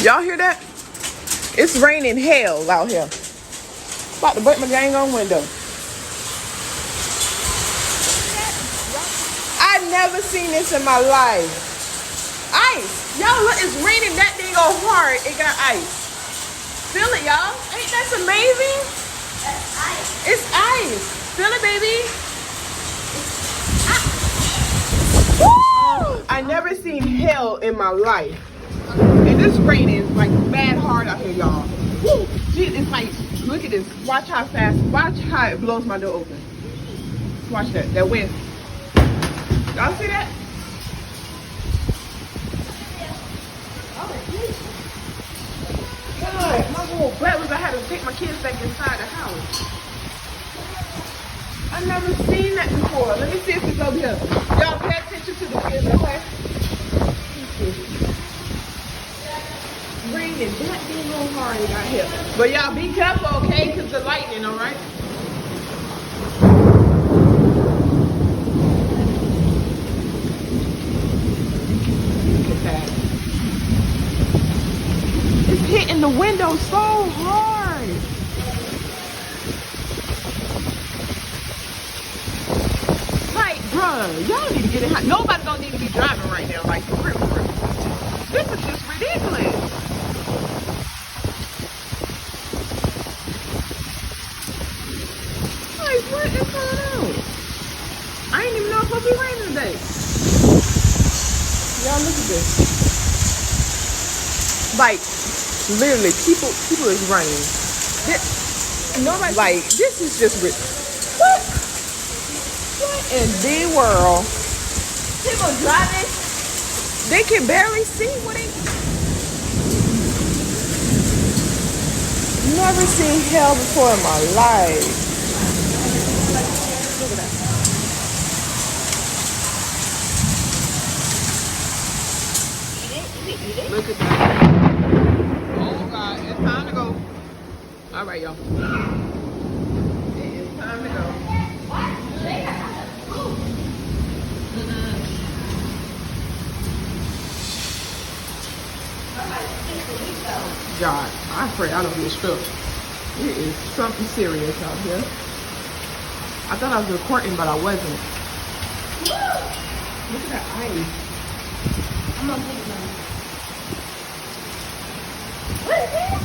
Y'all hear that? It's raining hell out here. About to break my dang on window. I never seen this in my life. Ice. Y'all look, it's raining that dang on hard. It got ice. Feel it, y'all. Ain't that amazing? That's ice. It's ice. Feel it, baby. Woo! I never seen hell in my life. And this raining like mad hard out here, y'all. Woo! It's like, look at this. Watch how fast. Watch how it blows my door open. Watch that. That wind. Y'all see that? God, my whole butt was I had to take my kids back inside the house. I never seen that before. Let me see if it's over here. Y'all pay attention to the kids, okay? Raining that thing on hard it got here. But y'all be careful, okay? Because the lightning, alright? Look at that. It's hitting the window so hard. Like, bruh, y'all need to get it hot. Nobody don't need to be driving right now, like, for real, for real. This is just ridiculous. Like, what is going on? I didn't even know it's supposed to be raining today. Y'all look at this. Like, literally, people is running. Nobody, like, this is just what? What in the world? People driving. They can barely see what they. Never seen hell before in my life. Look at that. Eat it. Look at that. Oh God, it's time to go. All right, y'all. It is time to go. God, I pray I don't get struck. It is something serious out here. I thought I was recording, but I wasn't. Look at that ice. I'm gonna put it on. What is it?